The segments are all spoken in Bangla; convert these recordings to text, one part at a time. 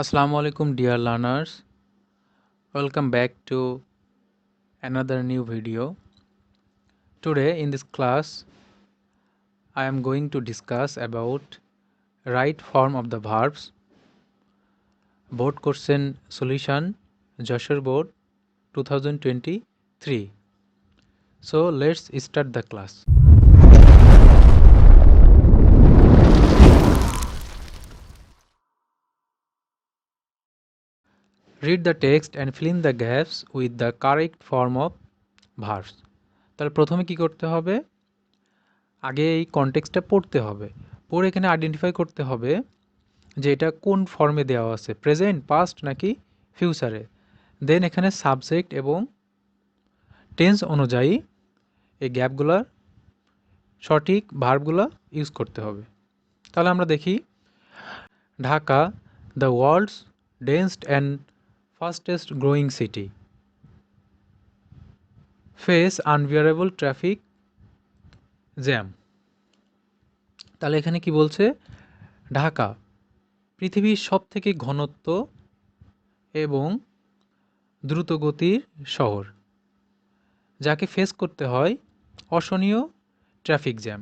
Assalamu alaikum dear learners. Welcome back to another new video. Today in this class I am going to discuss about right form of the verbs, board question solution, Joshua Board 2023. So let's start the class. Read the text and fill in the gaps with the correct form of verbs. তাহলে প্রথমে কি করতে হবে? আগে এই কনটেক্সটটা পড়তে হবে, পড়ে এখানে আইডেন্টিফাই করতে হবে যে এটা কোন ফর্মে দেওয়া আছে, প্রেজেন্ট, পাস্ট নাকি ফিউচারে। দেন এখানে সাবজেক্ট এবং টেন্স অনুযায়ী এই গ্যাপগুলোর সঠিক ভার্বগুলো ইউজ করতে হবে। তাহলে আমরা দেখি, Dhaka the world's densest and fastest growing city, face unbearable traffic jam. তাহলে এখানে কি বলছে? ঢাকা পৃথিবীর সবথেকে ঘনত্ব এবং দ্রুতগতির শহর, যাকে ফেস করতে হয় অসহনীয় ট্রাফিক জ্যাম।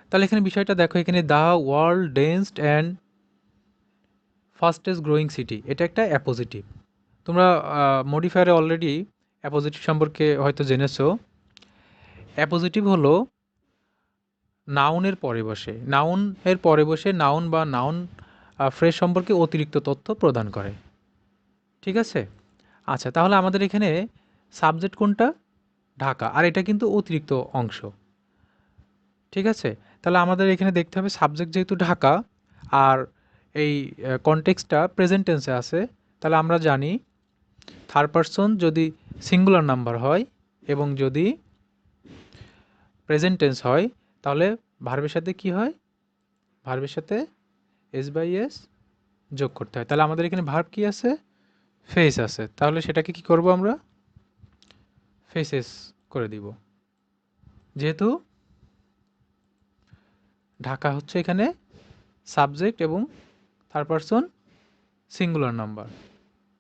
তাহলে এখানে বিষয়টা দেখো, এখানে the world densest and fastest growing city, এটা একটা অ্যাপোজিটিভ। তোমরা মডিফায়ারে অলরেডি অ্যাপোজিটিভ সম্পর্কে হয়তো জেনেছো। অ্যাপোজিটিভ হলো নাউনের পরে বসে, নাউনের পরে বসে নাউন বা নাউন ফ্রেজ সম্পর্কে অতিরিক্ত তথ্য প্রদান করে। ঠিক আছে? আচ্ছা, তাহলে আমাদের এখানে সাবজেক্ট কোনটা? ঢাকা, আর এটা কিন্তু অতিরিক্ত অংশ। ঠিক আছে? তাহলে আমাদের এখানে দেখতে হবে সাবজেক্ট যেহেতু ঢাকা আর এই কনটেক্সটটা প্রেজেন্ট টেন্সে আছে, তাহলে আমরা জানি থার্ড পারসন যদি সিঙ্গুলার নাম্বার হয় এবং যদি প্রেজেন্ট টেন্স হয়, তাহলে ভার্বের সাথে কি হয়? ভার্বের সাথে এস বাই এস যোগ করতে হয়। তাহলে আমাদের এখানে ভার্ব কি আছে? ফেস আছে। তাহলে সেটাকে কি করব আমরা? ফেসেস করে দিব, যেহেতু ঢাকা হচ্ছে এখানে সাবজেক্ট এবং থার্ড পারসন সিঙ্গুলার নাম্বার।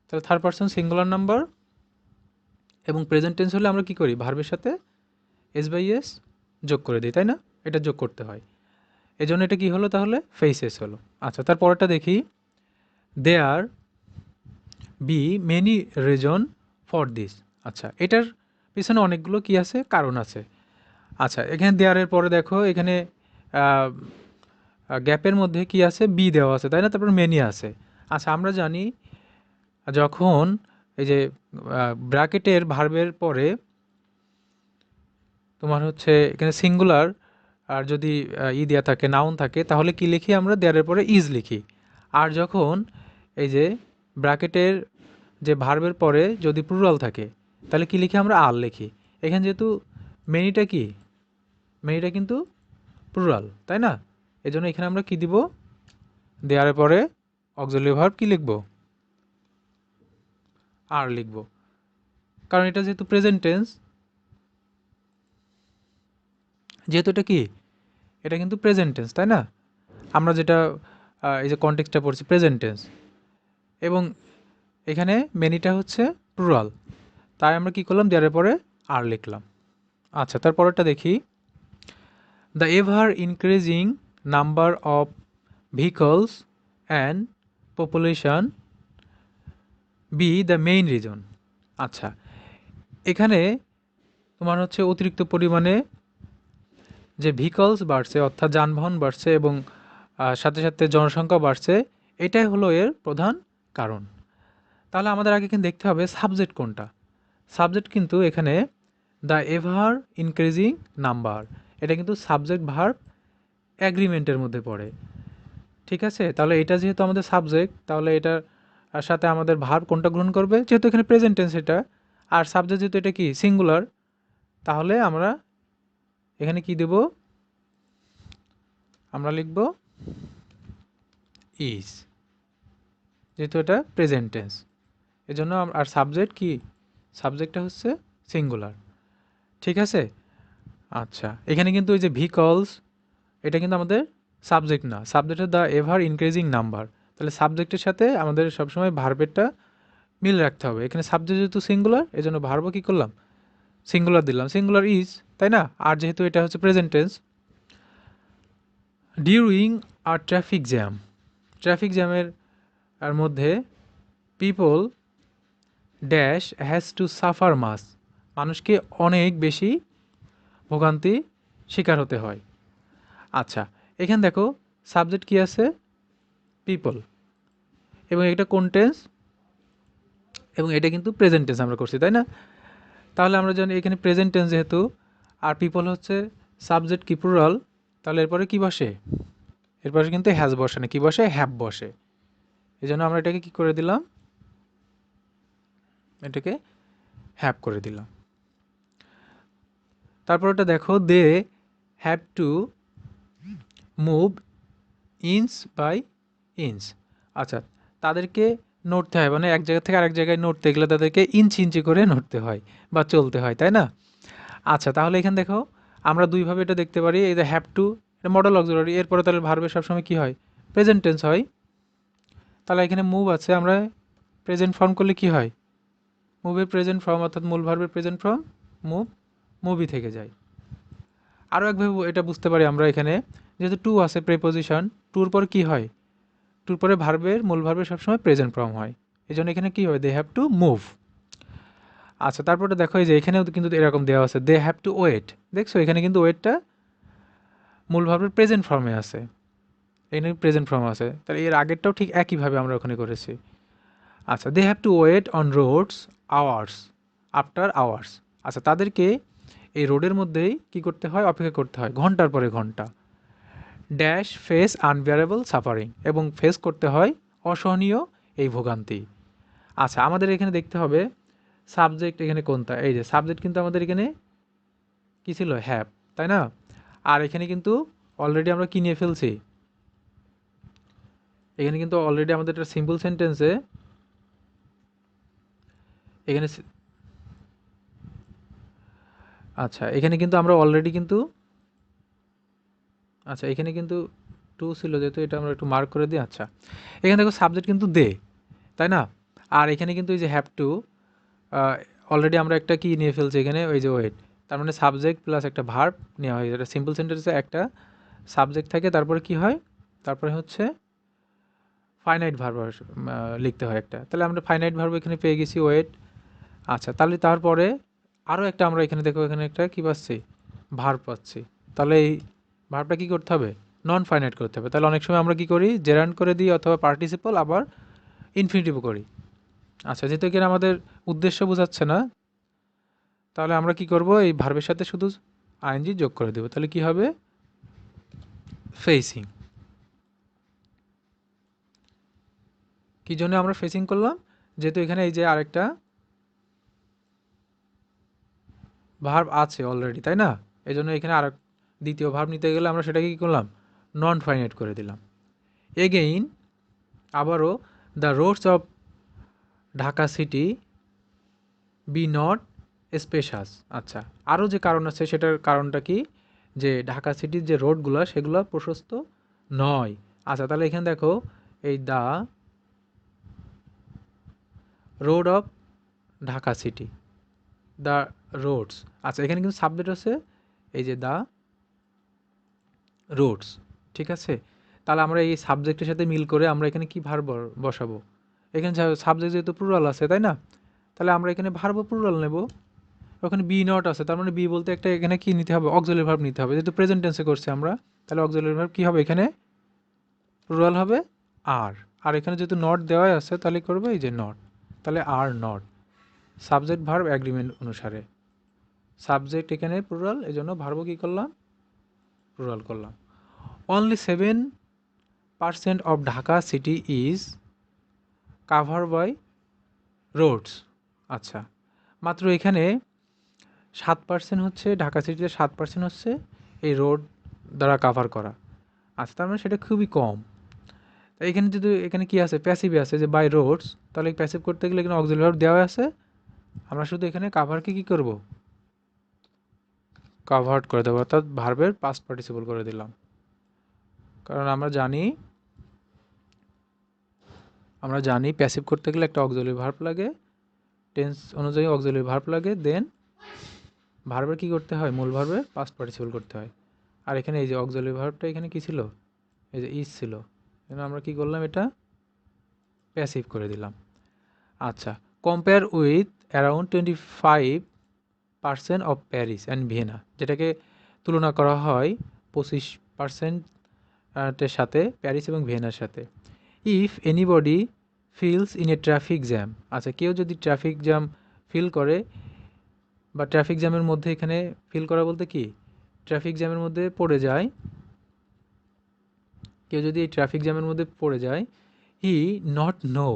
তাহলে থার্ড পারসন সিঙ্গুলার নাম্বার এবং প্রেজেন্ট টেন্স হলে আমরা কি করি? ভার্বের সাথে এস বাই এস যোগ করে দিই, তাই না? এটা যোগ করতে হয়, এজন্য এটা কি হলো? তাহলে ফেসেস হলো। আচ্ছা, তারপরেরটা দেখি, there be many reason for this. আচ্ছা, এটার পিছনে অনেকগুলো কি আছে? কারণ আছে। আচ্ছা, এখানে দেয়ারের পরে দেখো, এখানে গ্যাপের মধ্যে কি আছে? বি দেওয়া আছে, তাই না? তারপর মেনি আছে। আচ্ছা, আমরা জানি যখন এই যে ব্র্যাকেটের ভার্বের পরে তোমার হচ্ছে এখানে সিঙ্গুলার আর যদি দেওয়া থাকে, নাউন থাকে, তাহলে কি লিখি আমরা? দেয়ারের পরে ইজ লিখি। আর যখন এই যে ব্র্যাকেটের যে ভার্বের পরে যদি প্লুরাল থাকে, তাহলে কি লিখি আমরা? আর লিখি। এখানে যেহেতু মেনিটা কি? মেনিটা কিন্তু প্লুরাল, তাই না? এজন্য এখানে আমরা কি দিব? দেয়ারের পরে অক্সিলারি ভার্ব কি লিখব? আর লিখব, কারণ এটা যেহেতু প্রেজেন্ট টেন্স, যেহেতু এটা কি? এটা কিন্তু প্রেজেন্ট টেন্স, তাই না? আমরা যেটা এই যে কনটেক্সটটা পড়ছি প্রেজেন্ট টেন্স, এবং এখানে মেনিটা হচ্ছে প্লুরাল, তাই আমরা কি করলাম? দেয়ারের পরে আর লিখলাম। আচ্ছা, তারপরেরটা দেখি, the ever increasing number of vehicles and population B the main reason. আচ্ছা, এখানে তোমার হচ্ছে অতিরিক্ত পরিমাণে যে ভেহিকলস বাড়ছে, অর্থাৎ যানবাহন বাড়ছে এবং সাথে সাথে জনসংখ্যা বাড়ছে, এটাই হলো এর প্রধান কারণ। তাহলে আমাদের আগে কিন্তু দেখতে হবে সাবজেক্ট কোনটা। সাবজেক্ট কিন্তু এখানে দ্য এভার ইনক্রিজিং নাম্বার, এটা কিন্তু সাবজেক্ট ভার্ব অ্যাগ্রিমেন্টের মধ্যে পড়ে। ঠিক আছে? তাহলে এটা যেহেতু আমাদের সাবজেক্ট, তাহলে এটার সাথে আমাদের ভার্ব কোনটা গ্রহণ করবে? যেহেতু এখানে প্রেজেন্ট টেন্স এটা, আর সাবজেক্ট যেহেতু এটা কি? সিঙ্গুলার, তাহলে আমরা এখানে কি দেব? আমরা লিখব ইজ, যেহেতু এটা প্রেজেন্ট টেন্স, এজন্য। আর সাবজেক্ট কি? সাবজেক্টটা হচ্ছে সিঙ্গুলার। ঠিক আছে? আচ্ছা, এখানে কিন্তু ওই যে ভেহিকলস, এটা কিন্তু আমাদের সাবজেক্ট না, সাবজেক্টের দ্য এভার ইনক্রিজিং নাম্বার। তাহলে সাবজেক্টের সাথে আমাদের সবসময় ভার্বেরটা মিল রাখতে হবে। এখানে সাবজেক্ট যেহেতু সিঙ্গুলার, এই জন্য ভার্বও কী করলাম, সিঙ্গুলার দিলাম, সিঙ্গুলার ইজ, তাই না? আর যেহেতু এটা হচ্ছে প্রেজেন্ট টেন্স, ডিউরিং আর ট্রাফিক জ্যাম, ট্রাফিক জ্যামের আর মধ্যে people dash has to suffer much, মানুষকে অনেক বেশি ভোগান্তি শিকার হতে হয়। আচ্ছা, এখানে দেখো সাবজেক্ট কি আছে, পিপল, এবং এটা কোন টেন্স, এবং এটা কিন্তু প্রেজেন্ট টেন্স আমরা করছি, তাই না? তাহলে আমরা জানি এখানে প্রেজেন্ট টেন্স যেহেতু, আর পিপল হচ্ছে সাবজেক্ট কি প্লুরাল, তাহলে এরপরে কি বসে, এরপরে কিন্তু হ্যাজ বসে না, কি বসে, হ্যাভ বসে। এই জন্য আমরা এটাকে কি করে দিলাম, এটাকে হ্যাভ করে দিলাম। তারপর এটা দেখো, they have to move inch by inch. আচ্ছা, তাদেরকে নড়তে হয়, মানে এক জায়গা থেকে আরেক জায়গায় নড়তে গেলে তাদেরকে ইঞ্চি ইঞ্চি করে নড়তে হয় বা চলতে হয়, তাই না? আচ্ছা, তাহলে এখানে দেখো আমরা দুইভাবে এটা দেখতে পারি। এই যে হ্যাভ টু, এটা মডেল অক্সিলারি, এরপরে তাহলে ভার্বের সবসময় কী হয়, প্রেজেন্ট টেন্স হয়। তাহলে এখানে মুভ আছে, আমরা প্রেজেন্ট ফর্ম করলে কি হয়, মুভের প্রেজেন্ট ফর্ম অর্থাৎ মূল ভার্বের প্রেজেন্ট ফর্ম মুভ, মুভি থেকে যায়। আরও একভাবে এটা বুঝতে পারি আমরা, এখানে যেহেতু টু আছে প্রেপোজিশন, টুর পর কি হয়, টুর পরে ভার্বের মূল ভার্বের সবসময় প্রেজেন্ট ফর্ম হয়, এই জন্য এখানে কী হয়, দে হ্যাভ টু মুভ। আচ্ছা, তারপরে দেখো এই যে এখানেও কিন্তু এরকম দেওয়া আছে, দে হ্যাভ টু ওয়েট। দেখছো এখানে কিন্তু ওয়েটটা মূল ভার্বের প্রেজেন্ট ফর্মে আছে, এখানে প্রেজেন্ট ফর্ম আছে, তাহলে এর আগেরটাও ঠিক একইভাবে আমরা ওখানে করেছি। আচ্ছা, they have to wait on roads hours after hours. আচ্ছা, তাদেরকে এই রোডের মধ্যেই কি করতে হয়, অপেক্ষা করতে হয় ঘন্টার পরে ঘন্টা। ড্যাশ ফেস আনবিয়ারেবল সাফারিং, এবং ফেস করতে হয় অসহনীয় এই ভোগান্তি। আচ্ছা, আমাদের এখানে দেখতে হবে সাবজেক্ট এখানে কোনটা, এই যে সাবজেক্ট কিন্তু আমাদের এখানে কী ছিল, হ্যাভ, তাই না? আর এখানে কিন্তু অলরেডি আমরা কি নিয়ে ফেলছি, এখানে কিন্তু অলরেডি আমাদের একটা সিম্পল সেন্টেন্সে এখানে আচ্ছা, এখানে কিন্তু আমরা অলরেডি কিন্তু, আচ্ছা এখানে কিন্তু টু ছিল যেহেতু, এটা আমরা একটু মার্ক করে দিই। আচ্ছা, এখানে দেখো সাবজেক্ট কিন্তু দে, তাই না? আর এখানে কিন্তু এই যে হ্যাভ টু, অলরেডি আমরা একটা কি নিয়ে ফেলছি এখানে, ওই যে ওয়েট, তার মানে সাবজেক্ট প্লাস একটা ভার্ব নেওয়া হয়। যেটা সিম্পল সেন্টেন্সে একটা সাবজেক্ট থাকে, তারপরে কি হয়, তারপরে হচ্ছে ফাইনাইট ভার্ব লিখতে হয় একটা, তাহলে আমরা ফাইনাইট ভার্ব এখানে পেয়ে গেছি, ওয়েট। আচ্ছা, তাহলে তারপরে আরও একটা আমরা এখানে দেখো, এখানে একটা কী পাচ্ছি, ভার্ব পাচ্ছি। তাহলে এই ভার্বটা কী করতে হবে, নন ফাইনাইট করতে হবে। তাহলে অনেক সময় আমরা কী করি, জেরান্ড করে দিই অথবা পার্টিসিপল, আবার ইনফিনিটিভ করি। আচ্ছা, যেহেতু এখানে আমাদের উদ্দেশ্য বোঝাচ্ছে না, তাহলে আমরা কি করব, এই ভার্বের সাথে শুধু আইএনজি যোগ করে দেবো। তাহলে কি হবে, ফেসিং। কি জন্য আমরা ফেসিং করলাম, যেহেতু এখানে এই যে আরেকটা ভার্ব আছে অলরেডি, তাই না? এই জন্য এখানে আর দ্বিতীয় ভার্ব নিতে গেলে আমরা সেটাকে কী করলাম, নন ফাইনাইট করে দিলাম। এগেইন, আবারও, the roads of Dhaka city be not spacious. আচ্ছা, আরও যে কারণ আছে সেটার কারণটা কি, যে ঢাকা সিটির যে রোডগুলো সেগুলো প্রশস্ত নয়। আচ্ছা, তাহলে এখানে দেখো এই the road of Dhaka city, the roads. আচ্ছা, এখানে কিন্তু সাবজেক্ট আছে এই যে দ্য রোডস, ঠিক আছে? তাহলে আমরা এই সাবজেক্টের সাথে মিল করে আমরা এখানে কি ভার্ব বসাবো, এখানে সাবজেক্ট যেহেতু প্লুরাল আছে, তাই না? তাহলে আমরা এখানে ভার্ব প্লুরাল নেব। ওখানে বি নট আছে, তার মানে বি বলতে একটা এখানে কি নিতে হবে, অক্সিলারি ভার্ব নিতে হবে। যেহেতু প্রেজেন্ট টেন্সে করছি আমরা, তাহলে অক্সিলারি ভার্ব কি হবে, এখানে প্লুরাল হবে আর। আর এখানে যেহেতু নট দেওয়াই আছে, তাহলে করবে এই যে নট, তাহলে are not, subject verb agreement অনুসারে। সাবজেক্ট এখানে প্লুরাল, এই জন্য ভার্বও কী করলাম, প্লুরাল করলাম। Only 7% of Dhaka city is cover by roads. আচ্ছা, মাত্র এখানে 7% হচ্ছে, ঢাকা সিটিতে 7% হচ্ছে এই রোড দ্বারা কাভার করা। আচ্ছা, তার মানে সেটা খুবই কম। তাই এখানে যদি এখানে কি আছে, প্যাসিভ আছে যে বাই রোডস, তাহলে প্যাসিভ করতে গেলে এখানে অক্সিলারি ভার্ব দেওয়া আছে, আমরা শুধু এখানে কাভারকে কি করব, কাভার্ড করে দেবো, অর্থাৎ ভার্বের পাস্ট পার্টিসিপল করে দিলাম। কারণ আমরা জানি আমরা জানি প্যাসিভ করতে গেলে একটা অক্সিলারি ভার্ব লাগে, টেন্স অনুযায়ী অক্সিলারি ভার্ব লাগে, দেন ভার্বের কী করতে হয়, মূল ভার্বের পাস্ট পার্টিসিপল করতে হয়। আর এখানে এই যে অক্সিলারি ভার্বটা এখানে কী ছিল, এই যে ইজ ছিল, এখানে আমরা কী করলাম, এটা প্যাসিভ করে দিলাম। আচ্ছা, compare with around 25% of Paris and Vienna, যেটাকে তুলনা করা হয় 25%-এর সাথে প্যারিস এবং ভিয়েনার সাথে। If anybody feels in a traffic jam, আচ্ছা কেউ যদি ট্রাফিক জ্যাম ফিল করে, বা ট্রাফিক জ্যামের মধ্যে, এখানে ফিল করা বলতে কি, ট্রাফিক জ্যামের মধ্যে পড়ে যায়, কেউ যদি এই ট্রাফিক জ্যামের মধ্যে পড়ে যায়, he not know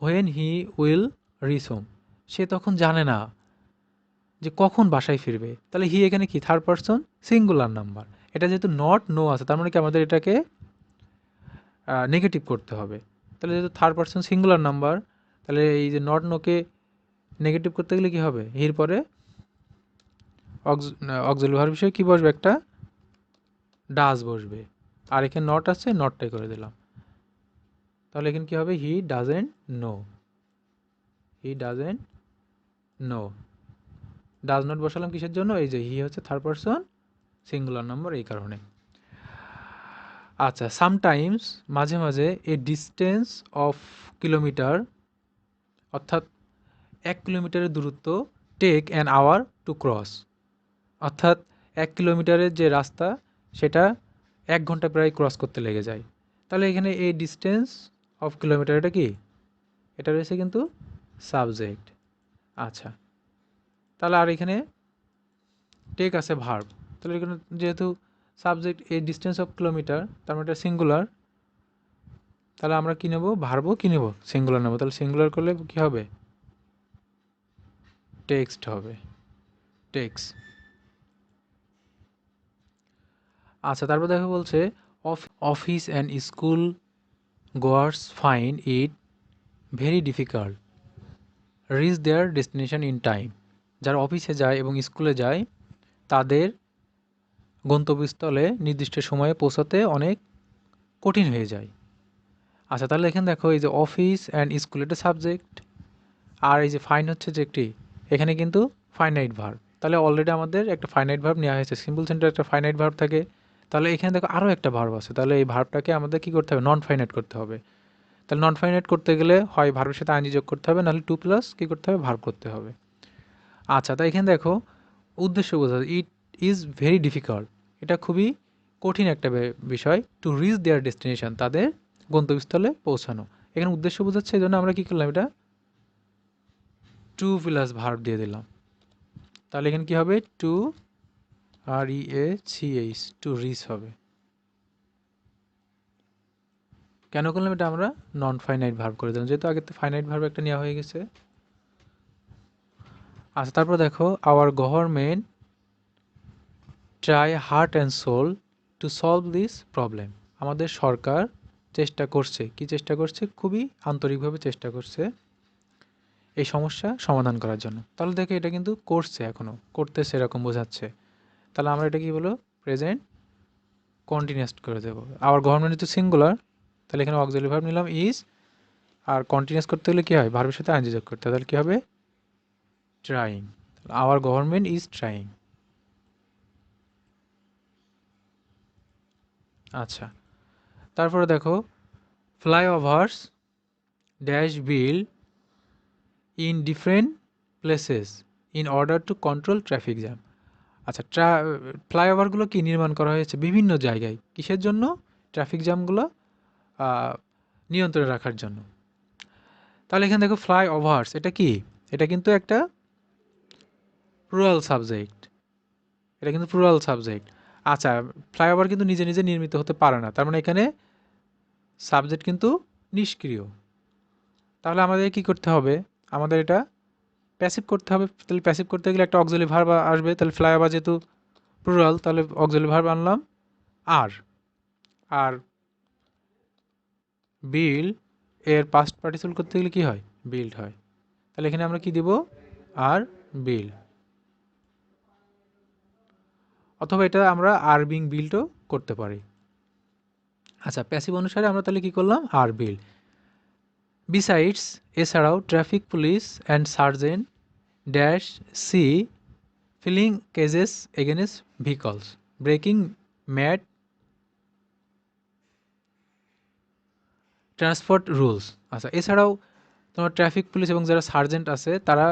when he will reach home, সে তখন জানে না যে কখন বাসায় ফিরবে। তাহলে হি এখানে কি, থার্ড পারসন সিঙ্গুলার নাম্বার। এটা যেহেতু নট নো আছে, তার মানে কি আমাদের এটাকে নেগেটিভ করতে হবে। তাহলে যেহেতু থার্ড পারসন সিঙ্গুলার নাম্বার, তাহলে এই যে নট নোকে নেগেটিভ করতে গেলে কি হবে, হির পরে অক্সিলারি ভার্ব হিসেবে কি বসবে, একটা ডাজ বসবে। আর এখানে নট আছে, নটটাই করে দিলাম। তাহলে এখানে কি হবে, he doesn't know, he doesn't know. Does not বসালাম কিসের জন্য, এই যে হি হচ্ছে থার্ড পারসন সিঙ্গুলার নাম্বার, এই কারণে। আচ্ছা, সামটাইমস মাঝে মাঝে এ ডিস্টেন্স অফ কিলোমিটার, অর্থাৎ 1 কিলোমিটারের দূরত্ব, take an hour to cross, অর্থাৎ 1 কিলোমিটারের যে রাস্তা সেটা 1 ঘন্টা প্রায় ক্রস করতে লেগে যায়। তাহলে এখানে এই ডিস্টেন্স অফ কিলোমিটার, এটা কি, এটা রয়েছে কিন্তু সাবজেক্ট। আচ্ছা, তাহলে আর এখানে টেক আছে ভার্ব, তাহলে এখানে যেহেতু সাবজেক্ট এই ডিস্টেন্স অফ কিলোমিটার, তার মানে এটা সিঙ্গুলার, তাহলে আমরা কী নেব, ভার্বও কী নেব, সিঙ্গুলার নেব। তাহলে সিঙ্গুলার করলে কী হবে, টেক্সট হবে, টেক্স। আচ্ছা, তারপর দেখো বলছে office and school goers find it very difficult reach their destination in time, যারা অফিসে যায় এবং স্কুলে যায় তাদের গন্তব্যস্থলে নির্দিষ্ট সময়ে পৌঁছাতে অনেক কঠিন হয়ে যায়। আচ্ছা, তাহলে এখানে দেখো এই যে অফিস অ্যান্ড স্কুল, এটা সাবজেক্ট, আর এই যে ফাইন হচ্ছে যে একটি, এখানে কিন্তু ফাইনাইট ভার্ব। তাহলে অলরেডি আমাদের একটা ফাইনাইট ভার্ব নেওয়া হয়েছে, সিম্পল সেন্টেন্সে একটা ফাইনাইট ভার্ব থাকে। তাহলে এখানে দেখো আরও একটা ভার্ব আছে, তাহলে এই ভার্বটাকে আমাদের কী করতে হবে, নন ফাইনাইট করতে হবে। তাহলে নন ফাইনাইট করতে গেলে হয় ভার্বের সাথে আইএনজি যোগ করতে হবে, নাহলে 2+ কী করতে হবে, ভার্ব করতে হবে। আচ্ছা, তাই এখানে দেখো উদ্দেশ্য বোঝা, ইট ইজ ভেরি ডিফিকাল্ট, এটা খুবই কঠিন একটা বিষয়, টু রিচ দেয়ার ডেস্টিনেশন, তাদের গন্তব্যস্থলে পৌঁছানো। এখানে উদ্দেশ্য বোঝাচ্ছে, এই জন্য আমরা কী করলাম, এটা 2+ ভার্ব দিয়ে দিলাম। তাহলে এখানে কী হবে, টু REACH, টু রিচ হবে। কেন করলাম, এটা আমরা নন ফাইনাইট ভার্ব করে দিলাম, যেহেতু আগে তো ফাইনাইট ভার্ব একটা নেওয়া হয়ে গেছে। আচ্ছা, তারপর দেখো our government try heart and soul to solve this problem, আমাদের সরকার চেষ্টা করছে, কি চেষ্টা করছে, খুবই আন্তরিকভাবে চেষ্টা করছে এই সমস্যা সমাধান করার জন্য। তাহলে দেখো এটা কিন্তু করছে, এখনও করতেছে এরকম বোঝাচ্ছে। তাহলে আমরা এটা কি বলবো, প্রেজেন্ট কন্টিনিউয়াস করে দেবো। আওয়ার গভর্নমেন্ট যেহেতু সিঙ্গুলার, তাহলে এখানে অক্সিলারি ভার্ব নিলাম ইজ, আর কন্টিনিউয়াস করতে হলে কী হয়, ভার্বের সাথে আইএনজি যোগ করতে হয়, তাহলে কী হবে, trying. Our government is trying. আচ্ছা, তারপরে দেখো flyovers dash build in different places in order to control traffic jam. আচ্ছা, ফ্লাইওভারগুলো কি নির্মাণ করা হয়েছে বিভিন্ন জায়গায়, কিসের জন্য, ট্রাফিক জ্যামগুলো নিয়ন্ত্রণে রাখার জন্য। তাহলে এখানে দেখো ফ্লাইওভার্স, এটা কি, এটা কিন্তু একটা প্লুরাল সাবজেক্ট, এটা কিন্তু প্লুরাল সাবজেক্ট। আচ্ছা, ফ্লাইওভার কিন্তু নিজে নিজে নির্মিত হতে পারে না, তার মানে এখানে সাবজেক্ট কিন্তু নিষ্ক্রিয়। তাহলে আমাদের কি করতে হবে, আমাদের এটা প্যাসিভ করতে হবে। তাহলে প্যাসিভ করতে গেলে একটা অক্সিলারি ভার্ব আসবে, তাহলে ফ্লাইওভার যেহেতু প্লুরাল, তাহলে অক্সিলারি ভার্ব আনলাম আর, আর বিল্ড এর পাস্ট পার্টিসিপল করতে গেলে কি হয়, বিল্ড হয়। তাহলে এখানে আমরা কি দিব, আর বিল্ড, অথবা এটা আমরা আর বিং বিল্ডও করতে পারি। আচ্ছা, প্যাসিভ অনুসারে আমরা তাহলে কি করলাম, আর বিল্ড। বিসাইডস এছাড়াও traffic police and sergeant dash see filing cases against vehicles breaking mad transport rules. আচ্ছা, এছাড়াও তোমার ট্রাফিক পুলিশ এবং যারা সার্জেন্ট আছে তারা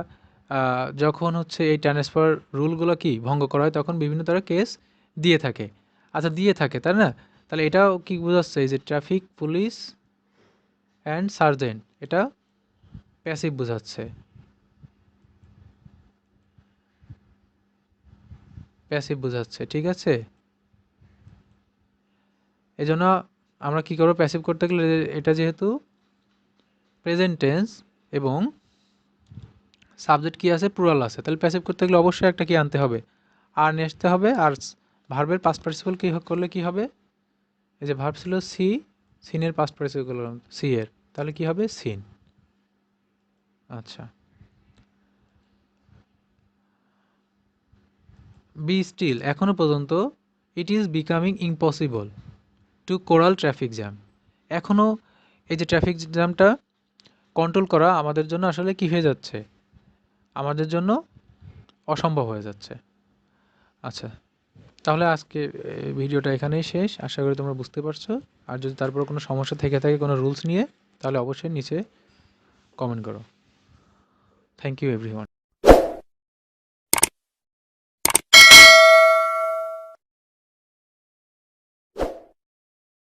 যখন হচ্ছে এই ট্রান্সফার রুলগুলো কি ভঙ্গ করা হয় তখন বিভিন্ন তারা কেস দিয়ে থাকে। আচ্ছা, দিয়ে থাকে তাই না? তাহলে এটাও কি বোঝাচ্ছে এই যে ট্রাফিক পুলিশ অ্যান্ড সার্জেন্ট, এটা প্যাসিভ বোঝাচ্ছে, প্যাসিভ বোঝাচ্ছে, ঠিক আছে? এই জন্য আমরা কি করবো, প্যাসিভ করতে গেলে এটা যেহেতু প্রেজেন্ট টেন্স এবং সাবজেক্ট কি আছে, প্লুরাল আছে, তাহলে প্যাসিভ করতে গেলে অবশ্যই একটা কি আনতে হবে, আর নিয়ে আসতে হবে। আর ভার্বের পাস্ট পার্টিসিপল কি করলে কি হবে, এই যে ভার্ব ছিল সি, সিনের পাস্ট পার্টিসিপল সি এর, তাহলে কি হবে সিন। আচ্ছা, বি স্টিল এখনো পর্যন্ত it is becoming impossible to coral traffic jam. এখনও এই যে ট্রাফিক জ্যামটা কন্ট্রোল করা আমাদের জন্য আসলে কি হয়ে যাচ্ছে, আমাদের জন্য অসম্ভব হয়ে যাচ্ছে। আচ্ছা, তাহলে আজকে ভিডিওটা এখানেই শেষ, আশা করি তোমরা বুঝতে পারছো। আর যদি তারপর কোনো সমস্যা থেকে থাকে কোনো রুলস নিয়ে, তাহলে অবশ্যই নিচে কমেন্ট করো। Thank you everyone.